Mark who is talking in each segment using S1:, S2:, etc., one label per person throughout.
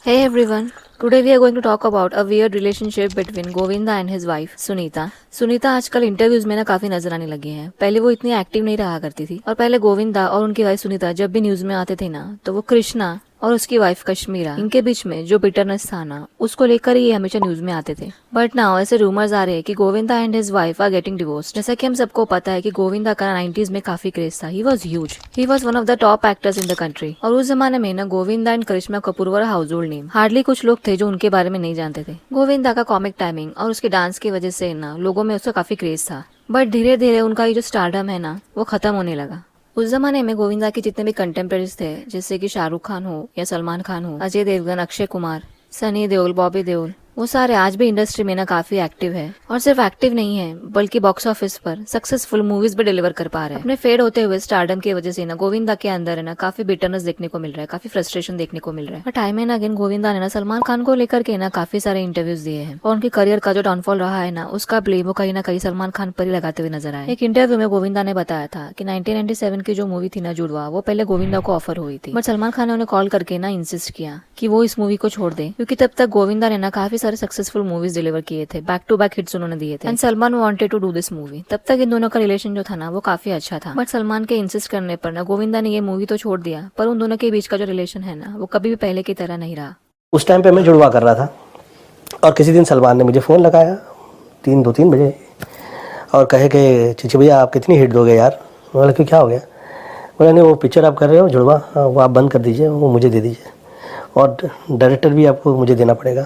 S1: Hey everyone, today we are going to talk about a weird relationship between Govinda and his wife Sunita. Sunita आजकल interviews में ना काफी नजर आने लगी हैं। पहले वो इतनी एक्टिव नहीं रहा करती थी और पहले गोविंदा और उनकी वाइफ सुनीता जब भी न्यूज में आते थे ना तो वो कृष्णा और उसकी वाइफ कश्मीरा इनके बीच में जो बिटरनेस था ना उसको लेकर ही ये हमेशा न्यूज में आते थे। बट नाउ ऐसे रूमर्स आ रहे हैं कि Govinda and his wife are getting divorced. जैसा कि हम सबको पता है कि गोविंदा का 90s में काफी क्रेज था। He was huge, he was one of the top actors in the country. और उस जमाने में ना Govinda and Karishma Kapoor were household name. Hardly कुछ लोग थे जो उनके बारे में नहीं जानते थे। गोविंदा का कॉमिक टाइमिंग और उसके डांस की वजह से ना लोगों में उसका काफी क्रेज था। बट धीरे धीरे उनका ये जो स्टारडम है ना वो खत्म होने लगा। उस जमाने में गोविंदा के जितने भी कंटेम्प्रेरीज थे जैसे कि शाहरुख खान हो या सलमान खान हो, अजय देवगन, अक्षय कुमार, सनी देओल, बॉबी देओल, वो सारे आज भी इंडस्ट्री में ना काफी एक्टिव है। और सिर्फ एक्टिव नहीं है बल्कि बॉक्स ऑफिस पर सक्सेसफुल मूवीज भी डिलीवर कर पा रहे हैं। अपने फेड होते हुए स्टारडम की वजह से ना गोविंदा के अंदर है ना काफी बिटरनेस देखने को मिल रहा है, काफी फ्रस्ट्रेशन देखने को मिल रहा है। टाइम एंड अगेन गोविंदा ने ना सलमान खान को लेकर के ना काफी सारे इंटरव्यूज दिए हैं और उनके करियर का जो डाउनफॉल रहा है ना उसका ब्लेम वो कहीं ना कहीं सलमान खान पर ही लगाते हुए नजर आए। एक इंटरव्यू में गोविंदा ने बताया था कि 1997 की जो मूवी थी ना जुड़वा, वो पहले गोविंदा को ऑफर हुई थी बट सलमान खान ने उन्हें कॉल करके ना इंसिस्ट किया कि वो इस मूवी को छोड़ दे क्योंकि तब तक गोविंदा ने ना काफी सारे सक्सेसफुल मूवीज डिलीवर किए थे, बैक टू बैक हिट्स उन्होंने दिए थे and Salman wanted to do this movie. तब तक इन दोनों का रिलेशन जो था ना वो काफी अच्छा था बट सलमान के इंसिस्ट करने पर ना गोविंदा ने ये मूवी तो छोड़ दिया पर उन दोनों के बीच का जो रिलेशन है ना वो कभी भी पहले की तरह नहीं रहा।
S2: उस टाइम पे मैं जुड़वा कर रहा था और किसी दिन सलमान ने मुझे फ़ोन लगाया 3 बजे और कहे कि चिची भैया आप कितनी हिट दोगे यार। मैं बोला क्यों, क्या हो गया। बोला नहीं, वो पिक्चर आप कर रहे हो जुड़वा, हाँ, वो आप बंद कर दीजिए, वो मुझे दे दीजिए और डायरेक्टर भी आपको मुझे देना पड़ेगा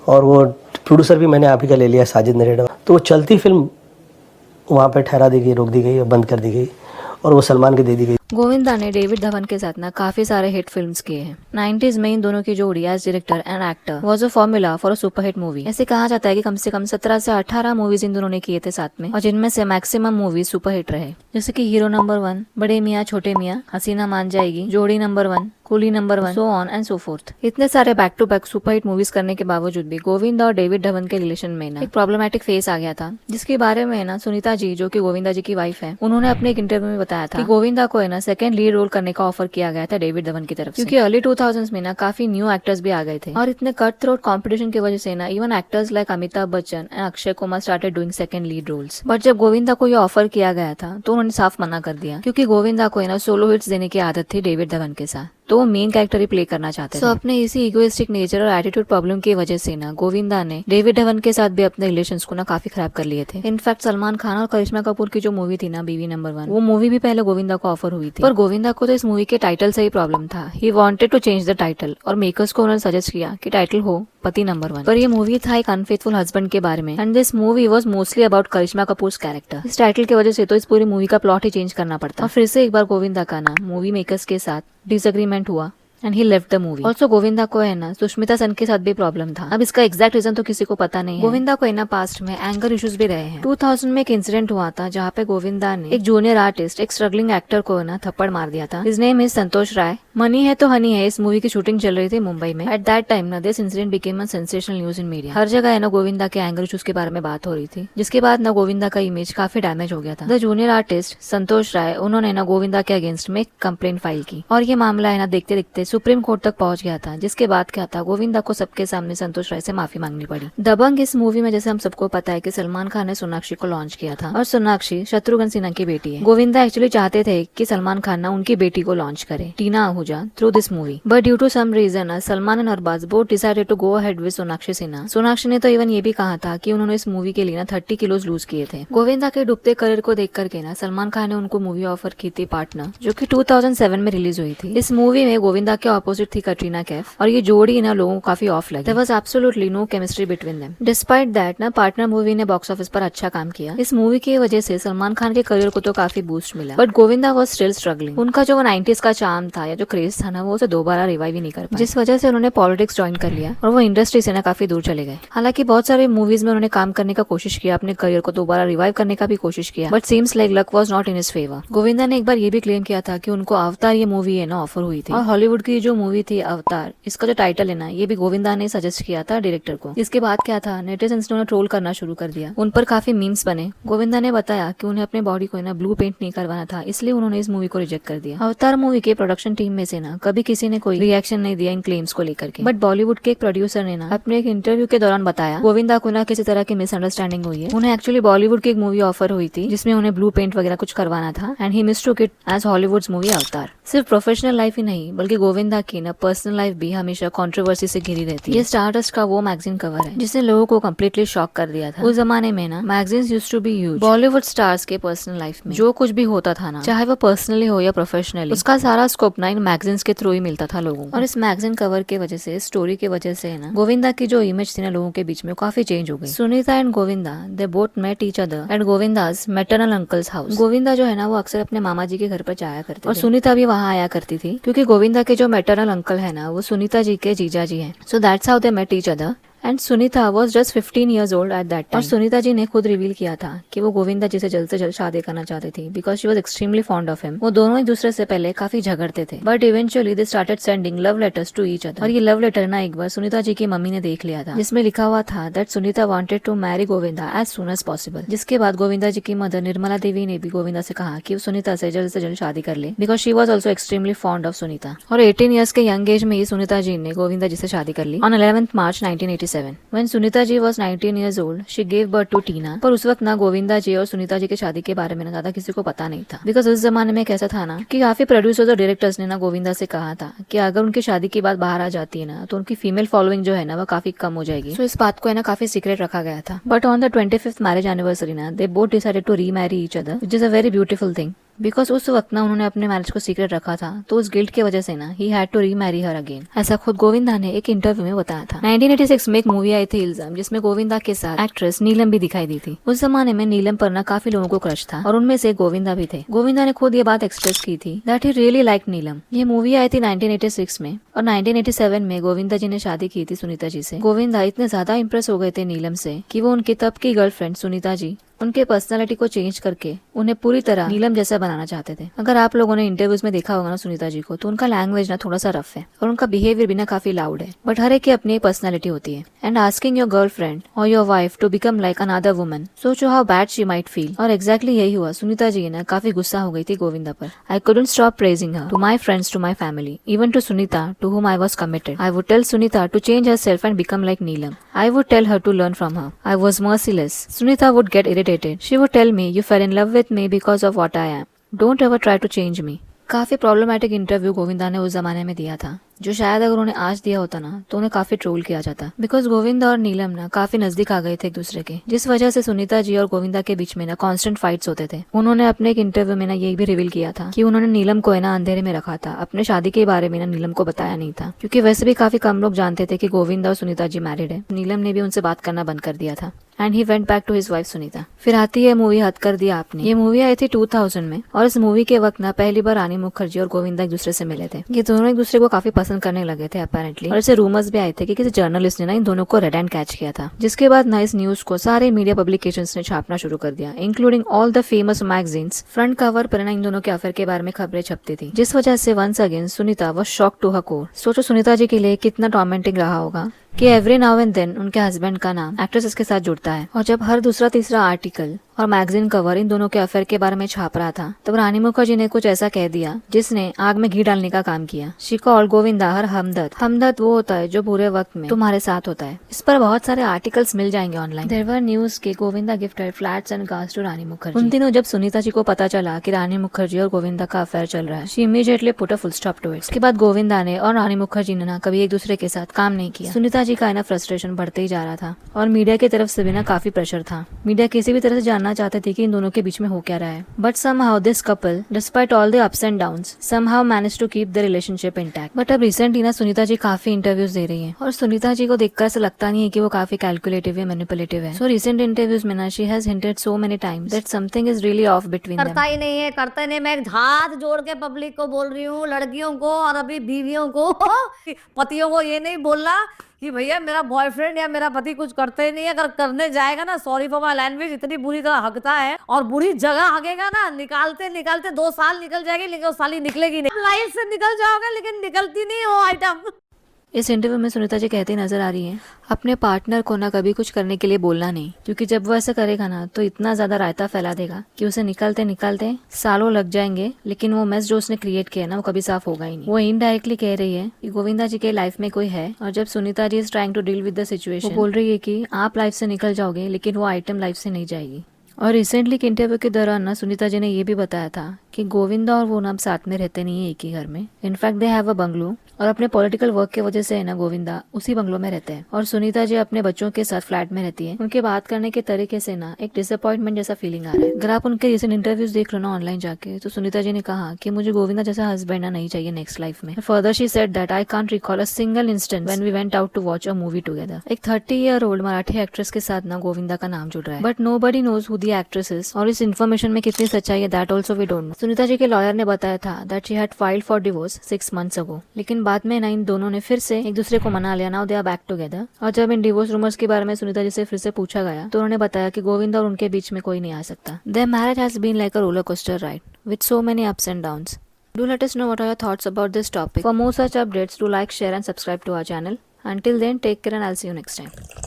S2: और वो प्रोड्यूसर भी मैंने आप ही का ले लिया, साजिद नरेडा। तो वो चलती फिल्म वहाँ पे ठहरा दी गई, रोक दी गई और बंद कर दी गई और वो सलमान के दे दी गई।
S1: गोविंदा ने डेविड धवन के साथ ना काफी सारे हिट फिल्म्स किए हैं। 90s में इन दोनों की जोड़ी as director and actor was a formula for a superhit movie. ऐसे कहा जाता है कि कम से कम 17 से 18 मूवीज इन दोनों ने किए थे साथ में और जिनमें से मैक्सिमम मूवीज सुपरहिट रहे, जैसे कि हीरो नंबर 1, बड़े मियाँ छोटे मियाँ, हसीना Maan Jayegi, Jodi number 1, coolie number 1, so on and so forth. इतने सारे back to back superhit movies करने के बावजूद भी गोविंदा और डेविड धवन के रिलेशन में ना एक प्रॉब्लमेटिक फेस आ गया था, जिसके बारे में ना सुनीता जी जो कि गोविंदा जी की वाइफ है उन्होंने अपने एक इंटरव्यू में बताया था कि गोविंदा को है ना सेकंड लीड रोल करने का ऑफर किया गया था डेविड धवन की तरफ से क्योंकि अर्ली 2000s में ना काफी न्यू एक्टर्स भी आ गए थे और इतने कट थ्रोट कंपटीशन की वजह से ना even actors like Amitabh Bachchan and Akshay Kumar started doing second lead roles. But जब गोविंदा को ये ऑफर किया गया था तो उन्होंने साफ मना कर दिया क्योंकि गोविंदा को है ना सोलो हिट्स देने की आदत थी डेविड धवन के साथ, तो वो मेन कैरेक्टर ही प्ले करना चाहते थे। अपने इसी इगोइस्टिक नेचर और एटीट्यूड प्रॉब्लम की वजह से ना गोविंदा ने डेविड धवन के साथ भी अपने रिलेशंस को ना काफी खराब कर लिए थे। इनफैक्ट सलमान खान और करिश्मा कपूर की जो मूवी थी ना बीवी नंबर 1, वो मूवी भी पहले गोविंदा को ऑफर हुई थी पर गोविंदा को तो इस मूवी के टाइटल से ही प्रॉब्लम था। He wanted to change the title और मेकर्स को उन्होंने सजेस्ट किया कि टाइटल हो पति नंबर 1, पर ये मूवी था एक अनफेथफुल हस्बैंड के बारे में and this movie was mostly about Karishma Kapoor character. इस टाइटल की वजह से तो इस पूरी मूवी का प्लॉट ही चेंज करना पड़ता और फिर से एक बार गोविंदा का ना मूवी मेकर्स के साथ डिसएग्रीमेंट हुआ and he left the movie. Also Govinda को है ना सुष्मिता सेन के साथ भी प्रॉब्लम था। अब इसका एग्जैक्ट रीजन तो किसी को पता नहीं है। गोविंदा को है ना पास्ट में एंगर इश्यूज भी रहे हैं। 2000 में एक इंसिडेंट हुआ था जहाँ पे गोविंदा ने एक जूनियर आर्टिस्ट, एक स्ट्रगलिंग एक्टर को है ना थप्पड़ मार दिया था। His name is Santosh Rai. Money है तो हनी है इस मूवी की शूटिंग चल रही थी मुंबई में। एट दैट टाइम ना this incident became a sensational news in media. हर जगह है ना गोविंदा के एंगर इश्यूज के बारे में बात हो रही थी, जिसके बाद ना गोविंदा का इमेज काफी डैमेज हो गया था। द जूनियर आर्टिस्ट संतोष राय उन्होंने ना गोविंदा के अगेंस्ट में कंप्लेंट फाइल की और ये मामला है ना देखते देखते सुप्रीम कोर्ट तक पहुंच गया था, जिसके बाद क्या था गोविंदा को सबके सामने संतोष राय से माफी मांगनी पड़ी। दबंग इस मूवी में जैसे हम सबको पता है कि सलमान खान ने सोनाक्षी को लॉन्च किया था और सोनाक्षी शत्रुघ्न सिन्हा की बेटी है। गोविंदा एक्चुअली चाहते थे कि सलमान खान ना उनकी बेटी को लॉन्च करे, Tina Ahuja, through this movie, but due to some reason Salman and Arbaaz both decided to go ahead with Sonakshi Sinha. Sonakshi ने तो इवन ये भी कहा था कि उन्होंने इस मूवी के लिए ना 30 किलोज लूज किए थे। गोविंदा के डूबते करियर को देख करके ना सलमान खान ने उनको मूवी ऑफर की थी पार्टनर, जो कि 2007 में रिलीज हुई थी। इस मूवी में गोविंदा के ऑपोजिट थी कटरीना कैफ और ये जोड़ी ना लोगों को काफी ऑफ लगी। There was absolutely no chemistry between them. Despite that ना पार्टनर मूवी ने बॉक्स ऑफिस पर अच्छा काम किया। इस मूवी की वजह से सलमान खान के करियर को तो काफी बूस्ट मिला, but Govinda was still struggling. उनका जो 90s का चार्म था या जो क्रेज था ना वो उसे दोबारा रिवाइव ही नहीं कर पाया, जिस वजह से उन्होंने पॉलिटिक्स ज्वाइन कर लिया और वो इंडस्ट्री से ना काफी दूर चले गए। हालांकि बहुत सारे मूवीज में उन्होंने काम करने का कोशिश किया, अपने करियर को दोबारा रिवाइव करने का भी कोशिश किया, but seems like luck was not in his favour. Govinda ने एक बार ये भी क्लेम किया था कि उनको अवतार ये मूवी है ना ऑफर हुई थी और हॉलीवुड की की जो मूवी थी अवतार, इसका जो टाइटल है ना, ये भी गोविंदा ने सजेस्ट किया था डायरेक्टर को। इसके बाद क्या था, नेटिजन्स ने उन्हें ट्रोल करना शुरू कर दिया, उन पर काफी मीम्स बने। गोविंदा ने बताया कि उन्हें अपने बॉडी को ना ब्लू पेंट नहीं करवाना था, इसलिए उन्होंने इस मूवी को रिजेक्ट कर दिया। अवतार मूवी के प्रोडक्शन टीम में से ना कभी किसी ने कोई रिएक्शन नहीं दिया इन क्लेम्स को लेकर के, बट बॉलीवुड के एक प्रोड्यूसर ने ना अपने एक इंटरव्यू के दौरान बताया गोविंदा को ना किसी तरह की मिसअंडरस्टैंडिंग हुई है। उन्हें एक्चुअली बॉलीवुड की एक मूवी ऑफर हुई थी जिसमें उन्हें ब्लू पेंट वगैरह कुछ करवाना था, and he mistook it as Hollywood's movie Avatar. सिर्फ प्रोफेशनल लाइफ ही नहीं बल्कि गोविंदा की ना पर्सनल लाइफ भी हमेशा कंट्रोवर्सी से घिरी रहती है। ये स्टारडस्ट का वो मैगजीन कवर है जिसने लोगों को कम्प्लीटली शॉक कर दिया था। उस जमाने में ना magazines used to be huge. Bollywood stars के पर्सनल लाइफ में जो कुछ भी होता था ना, चाहे वो पर्सनली हो या प्रोफेशनली, उसका सारा स्कोप ना इन मैगजीन्स के थ्रू ही मिलता था लोगों को। और इस मैगजीन कवर के वजह से, स्टोरी की वजह से ना गोविंदा की जो इमेज थी ना लोगों के बीच में काफी चेंज हो गई। Sunita and Govinda they both met each other at Govinda's maternal uncles house. Govinda जो है ना वो अक्सर अपने मामा जी के घर पर जाया करते और सुनीता भी वहाँ आया करती थी, क्योंकि गोविंदा के जो मैटरनल अंकल है ना वो सुनीता जी के जीजा जी हैं। So that's how they met each other. And Sunita was just 15 years old at that time. और सुनीता जी ने खुद रिवील किया था कि वो गोविंदा जी से जल्द शादी करना चाहती थी, because she was extremely fond of him. वो दोनों एक दूसरे से पहले काफी झगड़ते थे, but eventually they started sending love letters to each other. और ये लव लेटर ना एक बार सुनीता जी की मम्मी ने देख लिया था, जिसमें लिखा हुआ था that Sunita wanted to marry Govinda as soon as possible. जिसके बाद गोविंदा जी की मदर निर्मला देवी ने भी गोविंदा से कहा कि वो सुनीता से जल्द शादी कर ले, because she was also extremely fond of Sunita. और 18 years के यंग एज में ही सुनीता जी ने गोविंदा जी से शादी कर ली on 11th March 1987। When Sunita ji was 19 years old, she gave birth to Tina. पर उस वक्त ना गोविंदा जी और सुनीता जी की शादी के बारे में ना ज्यादा किसी को पता नहीं था, बिकॉज उस जमाने में कैसा था ना कि काफी प्रोड्यूसर्स और डायरेक्टर्स ने ना गोविंदा से कहा था कि अगर उनकी शादी की बात बाहर आ जाती है ना तो उनकी फीमेल फॉलोइंग जो है ना वो काफी कम हो जाएगी। सो इस बात को है ना काफी सीक्रेट रखा गया था। But on the 25th marriage anniversary ना they both decided to remarry each other, which is a very beautiful thing. Because उस वक्त ना उन्होंने अपने मैरिज को सीक्रेट रखा था, तो उस गिल्ट की वजह से ना he had to remarry her again, ऐसा खुद गोविंदा ने एक इंटरव्यू में बताया था। 1986 में एक मूवी आई थी इल्जाम, जिसमें गोविंदा के साथ एक्ट्रेस नीलम भी दिखाई दी थी। उस जमाने में नीलम पर ना काफी लोगों को क्रश था और उनमें से गोविंदा भी थे। गोविंदा ने खुद ये बात एक्सप्रेस की थी दैट ही रियली लाइक नीलम। ये मूवी आई थी 1986 में, और 1987 में गोविंदा जी ने शादी की थी सुनीता जी से। गोविंदा इतने ज्यादा इम्प्रेस हो गए थे नीलम से कि वो उनकी तब की गर्लफ्रेंड सुनीता जी उनके पर्सनालिटी को चेंज करके उन्हें पूरी तरह नीलम जैसा बनाना चाहते थे। अगर आप लोगों ने इंटरव्यूज में देखा होगा ना सुनीता जी को, तो उनका लैंग्वेज ना थोड़ा सा रफ है और उनका बिहेवियर भी ना काफी लाउड है, बट हर एक की अपनी पर्सनालिटी होती है। एंड आस्किंग योर गर्लफ्रेंड और your wife to become like another woman, सोचो how bad she might feel. और एग्जैक्टली यही हुआ। सुनीता जी ना काफी गुस्सा हो गई थी गोविंदा पर। I couldn't stop praising her to my friends, to my family, even to Sunita to whom I was committed. I would tell Sunita to change herself and become like Neelam. I would tell her to learn from her. I was merciless. Sunita would get irritated. She would tell me, you fell in love with me because of what I am. Don't ever try to change me. काफी problematic interview Govinda ने उस जमाने में दिया था, जो शायद अगर उन्हें आज दिया होता ना तो उन्हें काफी ट्रोल किया जाता, बिकॉज गोविंदा और नीलम ना काफी नजदीक आ गए थे एक दूसरे के, जिस वजह से सुनीता जी और गोविंदा के बीच में ना कांस्टेंट फाइट्स होते थे। उन्होंने अपने एक इंटरव्यू में ना ये भी रिवील किया था कि उन्होंने नीलम को है ना अंधेरे में रखा था, अपने शादी के बारे में ना नीलम को बताया नहीं था, क्योंकि वैसे भी काफी कम लोग जानते थे कि गोविंदा और सुनीता जी मैरिड है। नीलम ने भी उनसे बात करना बंद कर दिया था and he went back to his wife Sunita. फिर आती है मूवी हद कर दिया आपने। ये मूवी आई थी 2000 में, और इस मूवी के वक्त ना पहली बार रानी मुखर्जी और गोविंदा एक दूसरे से मिले थे। ये दोनों एक दूसरे को काफी पसंद करने लगे थे अपेरेंटली, और ऐसे रूमर्स भी आए थे कि किसी जर्नलिस्ट ने ना इन दोनों को रेड एंड कैच किया था, जिसके बाद ना इस न्यूज को सारे मीडिया पब्लिकेशंस ने छापना शुरू कर दिया, including all the famous magazines. Front cover पर ना इन दोनों के अफेयर के बारे में खबरें छपती थी, जिस वजह से once again Sunita was shocked to her core. सोचो सुनीता जी के लिए कितना टॉर्मेंटिंग रहा होगा कि एवरी नाउ एंड देन उनके हस्बैंड का नाम एक्ट्रेसेस के साथ जुड़ता है, और जब हर दूसरा तीसरा आर्टिकल और मैगजीन कवर इन दोनों के अफेयर के बारे में छाप रहा था, तब रानी मुखर्जी ने कुछ ऐसा कह दिया जिसने आग में घी डालने का काम किया। शी कॉल्ड गोविंदा हर हमदर्द। हमदर्द वो होता है जो बुरे वक्त में तुम्हारे साथ होता है। इस पर बहुत सारे आर्टिकल्स मिल जाएंगे ऑनलाइन। देयर वर न्यूज के Govinda gifted flats and cars to Rani Mukerji. उन दिनों जब सुनीता जी को पता चला कि रानी मुखर्जी और गोविंदा का अफेयर चल रहा है, she immediately put a full stop to it. उसके बाद गोविंदा ने और रानी मुखर्जी ने ना कभी एक दूसरे के साथ काम नहीं किया। सुनीता जी का ना फ्रस्ट्रेशन बढ़ते ही जा रहा था, और मीडिया की तरफ से भी ना काफी प्रेशर था। मीडिया किसी भी तरह से जानना चाहते थे कि इन दोनों के बीच में हो क्या रहा है। But somehow this couple, despite all the ups and downs, somehow managed to keep the relationship intact. But अब रिसेंटली ना सुनीता जी काफी इंटरव्यूज दे रही हैं, और सुनीता जी को देखकर ऐसा लगता नहीं है कि वो काफी कैलकुलेटिव या मैनिपुलेटिव है। सो रिसेंट इंटरव्यूज में ना she has hinted so many times that something is really of between them.
S3: करता ही नहीं है, करते नहीं। मैं हाथ जोड़ के पब्लिक को बोल रही हूँ, लड़कियों को और अभी बीवियों को पतियों को ये नहीं बोलना कि भैया मेरा बॉयफ्रेंड या मेरा पति कुछ करते ही नहीं है, अगर करने जाएगा ना, सॉरी फॉर माय लैंग्वेज, इतनी बुरी तरह हकता है और बुरी जगह हकेगा ना, निकालते निकालते 2 साल निकल जाएगी लेकिन वो साली निकलेगी नहीं। लाइफ से निकल जाओगे लेकिन निकलती नहीं वो आइटम।
S1: इस इंटरव्यू में सुनीता जी कहती नजर आ रही हैं, अपने पार्टनर को ना कभी कुछ करने के लिए बोलना नहीं, क्योंकि जब वो ऐसा करेगा ना तो इतना ज्यादा रायता फैला देगा कि उसे निकलते निकलते सालों लग जाएंगे, लेकिन वो मेस जो उसने क्रिएट किया ना वो कभी साफ होगा ही नहीं। वो इनडायरेक्टली कह रही है कि गोविंदा जी के लाइफ में कोई है, और जब Sunita ji is trying to deal with the situation, वो बोल रही है कि आप लाइफ से निकल जाओगे लेकिन वो आइटम लाइफ से नहीं जाएगी। और रिसेंटली के इंटरव्यू के दौरान ना सुनीता जी ने ये भी बताया था कि गोविंदा और वो ना अब साथ में रहते नहीं है एक ही घर में। In fact they have a bungalow, और अपने पॉलिटिकल वर्क की वजह से है ना गोविंदा उसी बंगलो में रहते हैं और सुनीता जी अपने बच्चों के साथ फ्लैट में रहती है। उनके बात करने के तरीके से ना एक डिसअपॉइंटमेंट जैसा फीलिंग आ रहा है। अगर आप उनके रिसेंट इंटरव्यूज देख रहे हो ना ऑनलाइन जाके, तो सुनीता जी ने कहा कि मुझे गोविंदा जैसा हस्बैंड ना नहीं चाहिए नेक्स्ट लाइफ में। Further she said that I can't recall a single instance when we went out to watch a movie together. एक 30-year-old मराठी एक्ट्रेस के साथ ना गोविंदा का नाम जुड़ रहा है, but nobody knows who the actress is, और इस इन्फॉर्मेशन में कितनी सच्चाई है that also we don't know. Sunita ji के लॉयर ने बताया था that she had filed for divorce 6 months ago, लेकिन बाद में ना इन दोनों ने फिर से एक दूसरे को मना लिया। Now they are back together. और जब इन डिवोर्स रूमर्स के बारे में सुनीता जी से फिर से पूछा गया तो उन्होंने बताया कि गोविंदा और उनके बीच में कोई नहीं आ सकता। Their marriage has been like a roller coaster ride with so many ups and downs. Do let us know what are your thoughts about this topic. For more such updates, do like, share and subscribe to our channel. Until then, take care and I'll see you next time.